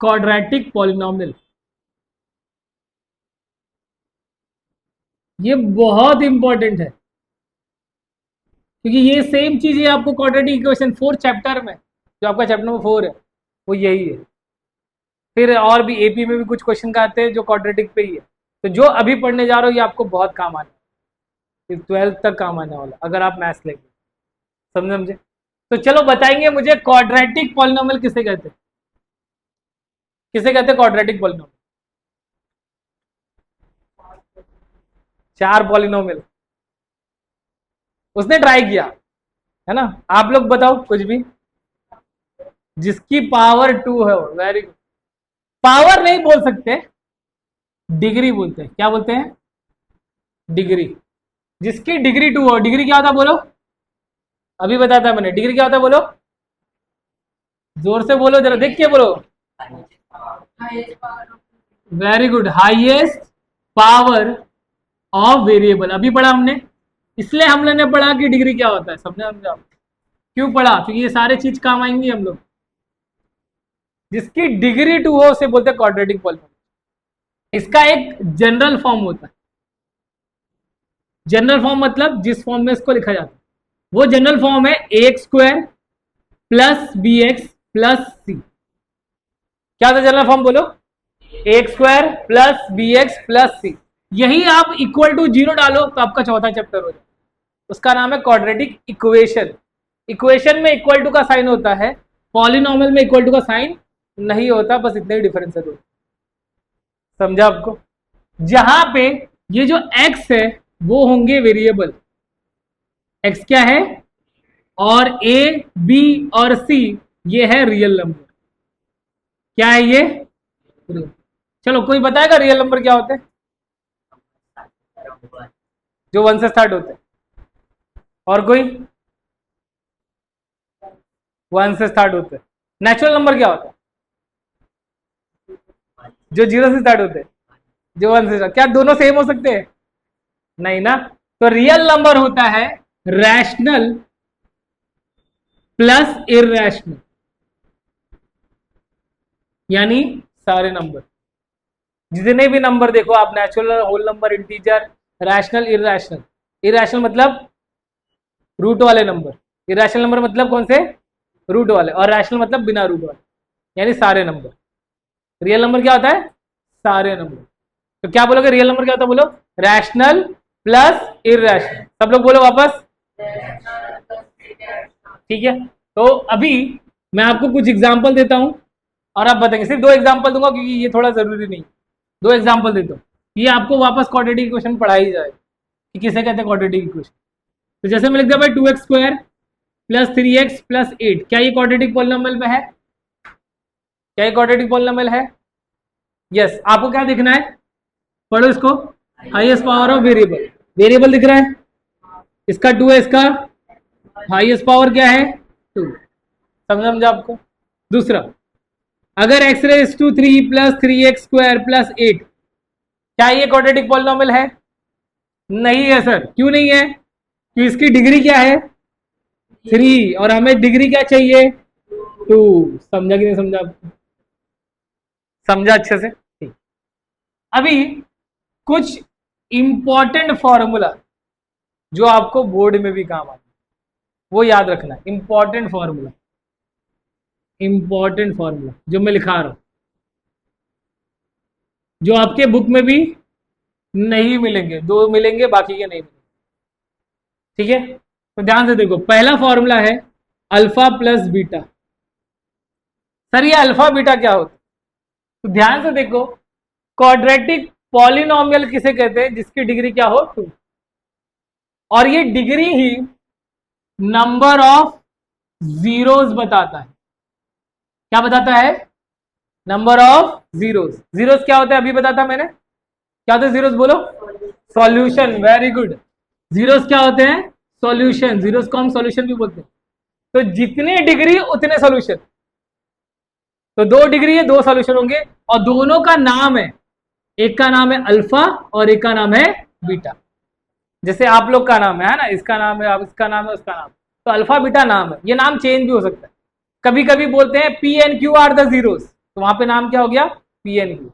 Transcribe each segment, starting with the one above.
Quadratic polynomial. ये बहुत important है क्योंकि ये सेम चीज है आपको क्वाड्रेटिक इक्वेशन 4 चैप्टर में, जो आपका चैप्टर नंबर 4 है वो यही है। फिर और भी एपी में भी कुछ क्वेश्चन का आते हैं जो क्वाड्रेटिक पे ही है। तो जो अभी पढ़ने जा रहे हो ये आपको बहुत काम आने, फिर 12th तक काम आने वाला अगर आप मैथ्स लेंगे। समझे? तो चलो बताएंगे मुझे क्वाड्रेटिक पॉलिनोमियल किसे कहते हैं, किसे कहते हैं क्वाड्रेटिक पॉलिनोमियल? 4 पॉलिनोमियल उसने ट्राई किया है ना। आप लोग बताओ कुछ भी जिसकी पावर 2 है। Very good. पावर नहीं बोल सकते, डिग्री बोलते हैं। क्या बोलते हैं? डिग्री। जिसकी डिग्री 2 हो। डिग्री क्या होता है बोलो? अभी बताता मैंने। डिग्री क्या होता है बोलो? जोर से बोलो, जरा देख के बोलो। Very good. Highest power of variable. अभी पढ़ा हमने, इसलिए हम लोगों ने पढ़ा कि डिग्री क्या होता है। सबने समझा क्यों पढ़ा? क्योंकि ये सारे चीज काम आएंगी हम लोग। जिसकी डिग्री 2 हो उसे बोलते हैं क्वाड्रेटिक पॉलिनोमियल। इसका एक जनरल फॉर्म होता है। जनरल फॉर्म मतलब जिस फॉर्म में इसको लिखा जाता है वो जनरल फॉर्म है ax square plus B X plus C. क्या था जनरल फॉर्म बोलो? ax square plus B X plus C. यही आप इक्वल टू 0 डालो तो आपका चौथा चैप्टर हो जाए। उसका नाम है क्वाड्रेटिक इक्वेशन। इक्वेशन में इक्वल टू का साइन होता है, पॉलिनोमियल में इक्वल टू का साइन नहीं होता, बस इतना ही डिफरेंस है। समझा आपको? जहां पे ये जो x है वो होंगे वेरिएबल। x क्या है? और a b और c ये है रियल नंबर। क्या है ये? चलो कोई बताएगा रियल नंबर क्या होते हैं? जो 1 से स्टार्ट होते हैं। और कोई? 1 से स्टार्ट होते हैं। नेचुरल नंबर क्या होता है? जो 0 से स्टार्ट होते हैं। जो 1 से स्टार्ट। क्या दोनों सेम हो सकते हैं? नहीं ना। तो रियल नंबर होता है रैशनल प्लस इरैशनल, यानी सारे नंबर। जितने भी नंबर देखो आप, natural, whole number, integer, rational, irrational. Irrational मतलब रूट वाले नंबर, इरैशनल नंबर मतलब कौन से? रूट वाले, और रैशनल मतलब बिना रूट वाले, यानी सारे नंबर। रियल नंबर क्या होता है? सारे नंबर। तो क्या बोलोगे रियल नंबर क्या होता है बोलो? Rational plus irrational. सब लोग बोलो वापस। ठीक है। तो अभी मैं आपको कुछ एग्जांपल देता हूं और आप बताएंगे। सिर्फ 2 एग्जांपल दूंगा क्योंकि ये थोड़ा जरूरी नहीं। 2 एग्जांपल देता हूं, ये आपको वापस क्वाड्रेटिक इक्वेशन पढ़ा ही जाए कि किसे कहते हैं क्वाड्रेटिक इक्वेशन। तो जैसे मैं लिख दिया भाई 2x square plus 3x plus 8, क्या ये क्वाड्रेटिक पॉलिनोमियल में है? क्या ये क्वाड्रेटिक पॉलिनोमियल है? यस। आपको क्या दिखना है? पढ़ो इसको। Highest power of variable. Variable दिख रहा है, इसका 2 है, इसका हाईएस्ट पावर क्या है? 2। समझा आपको? दूसरा, अगर x raise to 3 plus 3x square plus 8, क्या ये क्वाड्रेटिक पॉलिनोमियल है? नहीं है सर। क्यों नहीं है? कि इसकी डिग्री क्या है? 3, और हमें डिग्री क्या चाहिए? 2। समझा कि नहीं समझा आपको? समझा अच्छे से? ठीक। अभी कुछ इंपॉर्टेंट फॉर्मूला जो आपको बोर्ड में भी काम आता है वो याद रखना है। इंपॉर्टेंट फॉर्मूला, इंपॉर्टेंट फॉर्मूला जो मैं लिखा रहा हूं, जो आपके बुक में भी नहीं मिलेंगे। 2 मिलेंगे, बाकी के नहीं मिलेंगे। ठीक है? तो ध्यान से देखो। पहला फॉर्मूला है अल्फा प्लस बीटा। सर ये अल्फा बीटा क्या होता है? तो ध्यान से देखो, क्वाड्रेटिक पॉलिनोमियल किसे कहते हैं? जिसकी डिग्री क्या हो? 2। और ये degree he number of zeros बताता है। क्या बताता है? Number of zeros. जीरोस क्या होता है अभी बताता मैंने। क्या होता है जीरोस बोलो? सॉल्यूशन। Very good. जीरोस क्या होते हैं? सॉल्यूशन। जीरोस को हम सॉल्यूशन भी बोलते हैं। तो जितनी डिग्री उतने सॉल्यूशन। तो 2 डिग्री है, 2 सॉल्यूशन होंगे, और दोनों का नाम है, एक का नाम है अल्फा और एक का नाम है बीटा। जैसे आप लोग का नाम है ना, इसका नाम है, आप इसका नाम है, उसका नाम। तो अल्फा बीटा नाम है। ये नाम चेंज भी हो सकता है। कभी कभी बोलते हैं P and Q are the zeros, तो वहां पे नाम क्या हो गया, P and Q.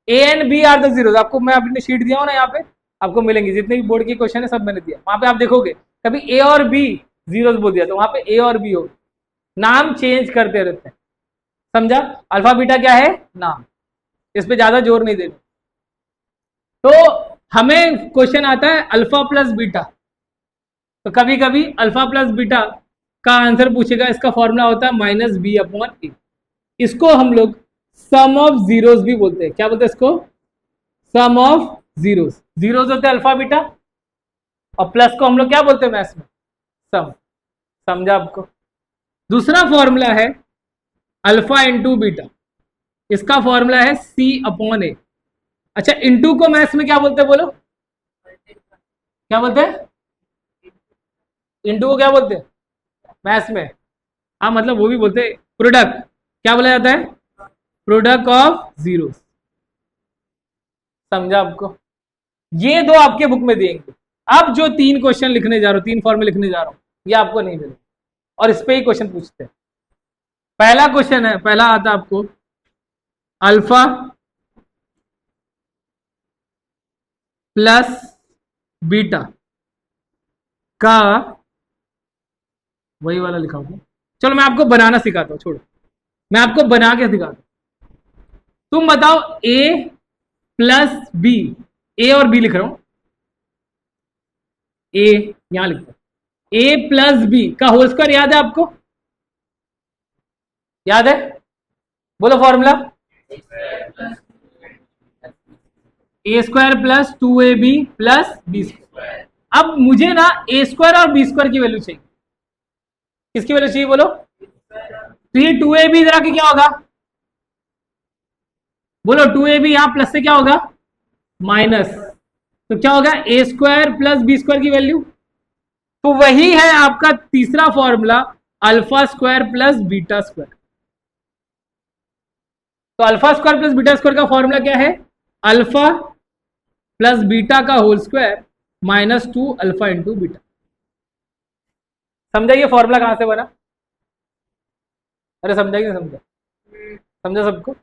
A and B are the zeros, आपको मैं अपनी शीट दिया हूं ना, यहाँ पे आपको मिलेंगे जितने भी बोर्ड के क्वेश्चन है सब मैंने दिया, वहां पे आप देखोगे कभी ए और बी जीरोस बोल दिया तो वहां पे ए और बी हो, नाम चेंज करते रहते हैं, समझा। अल्फा बीटा क्या है, नाम, इस पे ज्यादा जोर नहीं देना। तो हमें क्वेश्चन आता है अल्फा प्लस बीटा, तो कभी कभी अल्फा प्लस बीटा का आंसर पूछेगा, इसका फॉर्मूला होता है माइनस बी अपॉन ए। इसको हम लोग सम ऑफ जीरोस भी बोलते हैं, क्या बोलते हैं इसको, सम ऑफ जीरोस। जीरोस होते हैं अल्फा बीटा, और प्लस को हम लोग क्या बोलते हैं मैथ्स में, सम, समझा आपको। दूसरा फॉर्मूला है अल्फा इंटू बीटा, इसका फॉर्मूला है सी अपॉन ए। अच्छा, इंटू को मैथ्स में क्या बोलते हैं, बोलो क्या बोलते हैं, इंटू को क्या बोलते हैं मैथ्स में, हाँ मतलब वो भी बोलते हैं प्रोडक्ट, क्या बोला जाता है, प्रोडक्ट ऑफ जीरो, समझा आपको। ये दो आपके बुक में देंगे। अब जो तीन क्वेश्चन लिखने जा रहा हूं, तीन फॉर्मूले लिखने जा रहा हूं, ये आपको नहीं मिलेगा, और इस पे ही क्वेश्चन पूछते हैं। पहला क्वेश्चन है, पहला आता आपको अल्फा प्लस बीटा का, वही वाला लिखा हूं, चलो मैं आपको बनाना सिखाता हूं, छोड़ो मैं आपको बना के सिखाता हूं। तुम बताओ ए प्लस बी, ए और बी लिख रहा हूं, ए यहां लिखता हूं, ए प्लस बी का होल स्क्वायर याद है आपको, याद है, बोलो formula, A square plus 2ab plus B square. अब मुझे ना ए स्क्वायर और बी स्क्वायर की वैल्यू चाहिए, किसकी वैल्यू चाहिए बोलो, तो ये 2ab इधर आके क्या होगा, बोलो 2ab यहां प्लस से क्या होगा माइनस, तो क्या होगा A square plus B square की वैल्यू, तो वही है आपका तीसरा formula alpha square plus beta square. तो alpha square plus beta square का फॉर्मूला क्या है, अल्फा प्लस बीटा का whole square minus 2 alpha into beta. समझा ये फॉर्मूला कहां से बना, अरे समझा कि नहीं समझा, समझा सबको।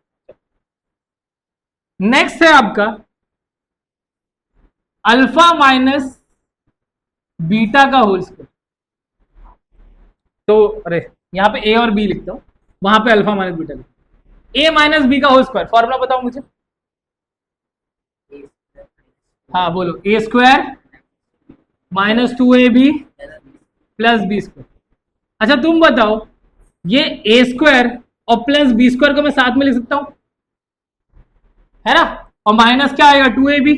नेक्स्ट है आपका अल्फा माइनस बीटा का होल स्क्वायर, तो अरे यहां पे ए और बी लिखता हूं, वहां पे अल्फा माइनस बीटा लिखता हूं, ए माइनस बी का होल स्क्वायर, फॉर्मूला बताओ मुझे, हाँ बोलो, A square minus 2ab plus B square. अच्छा तुम बताओ, ये ए स्क्वायर और प्लस बी स्क्वायर को मैं साथ में लिख सकता हूं, है ना, और माइनस क्या आएगा 2ab,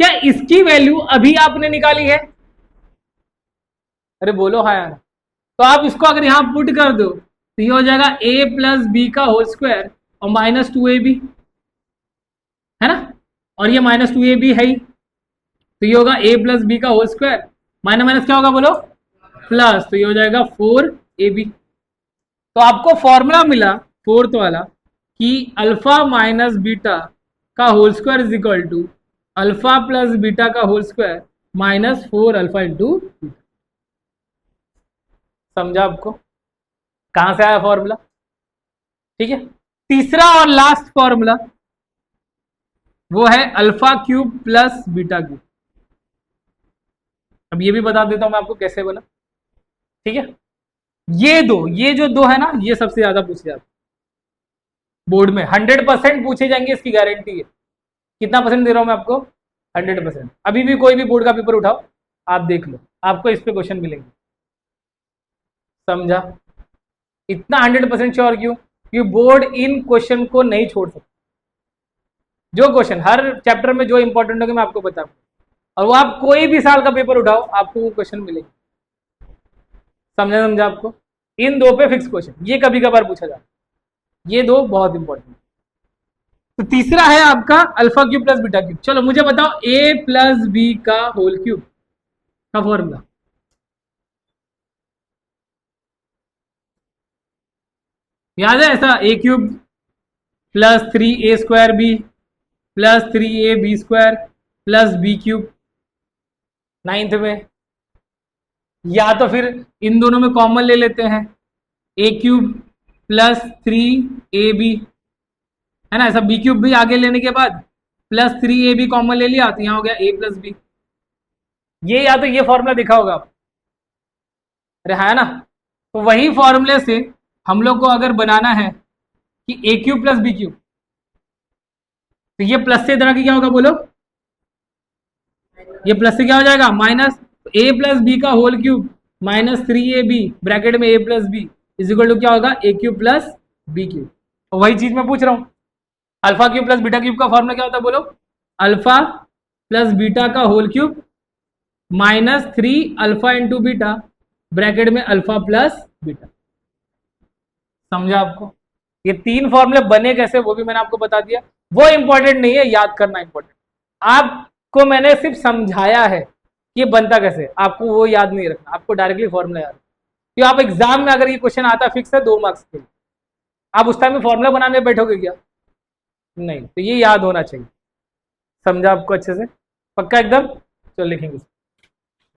क्या इसकी वैल्यू अभी आपने निकाली है, अरे बोलो हाँ यार, तो आप इसको अगर यहां पुट कर दो तो ये हो जाएगा a प्लस बी का होल स्क्वायर और माइनस 2ab, है ना, और ये माइनस 2ab है ही, तो ये होगा a प्लस बी का होल स्क्वायर, माइनस माइनस क्या होगा बोलो प्लस, तो ये हो जाएगा 4ab। तो आपको फॉर्मूला मिला फोर्थ वाला कि अल्फा माइनस बीटा का whole square is equal to alpha plus beta का whole square minus 4 alpha into beta. समझा आपको कहां से आया फॉर्मूला, ठीक है। तीसरा और लास्ट फॉर्मूला वो है alpha cube plus beta cube. अब ये भी बता देता हूं मैं आपको कैसे बना, ठीक है। ये जो दो है ना, ये सबसे ज्यादा पूछे जाते बोर्ड में, 100% पूछे जाएंगे, इसकी गारंटी है। कितना परसेंट दे रहा हूं मैं आपको, 100%। अभी भी कोई भी बोर्ड का पेपर उठाओ, आप देख लो, आपको इस पे क्वेश्चन मिलेंगे, समझा। इतना 100% श्योर क्यों, क्योंकि बोर्ड इन क्वेश्चन को नहीं छोड़ सकता, जो क्वेश्चन हर चैप्टर में जो इंपॉर्टेंट होगा मैं आपको बताऊंगा, और वो आप कोई भी साल का पेपर उठाओ आपको वो क्वेश्चन मिलेंगे, समझा आपको। इन दो पे फिक्स क्वेश्चन, ये कभी कभार पूछा जाता है, ये दो बहुत इंपॉर्टेंट। तो तीसरा है आपका alpha cube plus beta cube. चलो मुझे बताओ ए प्लस बी का होल क्यूब का फॉर्मूला, याद है ऐसा, A cube plus 3a square B plus 3ab square plus B cube, 9th में। या तो फिर इन दोनों में कॉमन ले लेते हैं, ए क्यूब प्लस 3ab, है ना, ऐसा बी क्यूब भी आगे लेने के बाद प्लस 3ab कॉमन ले लिया तो यहाँ हो गया a प्लस बी। ये या तो ये फॉर्मूला देखा होगा आप, अरे है ना। तो वही फॉर्मूले से हम लोग को अगर बनाना है कि ए क्यूब प्लस बी क्यूब, तो ये प्लस से इधर की क्या होगा बोलो, ये प्लस से क्या हो जाएगा माइनस, ए प्लस बी का whole cube minus 3ab bracket में a plus B is equal to क्या होगा A cube plus B cube. तो वही चीज मैं पूछ रहा हूँ, alpha cube plus beta cube का फॉर्मूला क्या होता है बोलो, अल्फा प्लस बीटा का whole cube minus 3 alpha into beta bracket में अल्फा प्लस बीटा। समझा आपको? ये तीन फॉर्मूले बने कैसे वो भी मैंने आपको बता दिया, वो इंपॉर्टेंट नहीं है, याद करना इंपॉर्टेंट। आपको मैंने सिर्फ समझाया है कि ये बनता कैसे, आपको वो याद नहीं रखना, आपको डायरेक्टली फॉर्मूला याद। तो आप एग्जाम में अगर ये क्वेश्चन आता फिक्स है 2 मार्क्स के लिए, आप उस टाइम में फॉर्मूला बनाने बैठोगे क्या? नहीं, तो ये याद होना चाहिए। समझा आपको अच्छे से? पक्का एकदम? चलो लिखेंगे।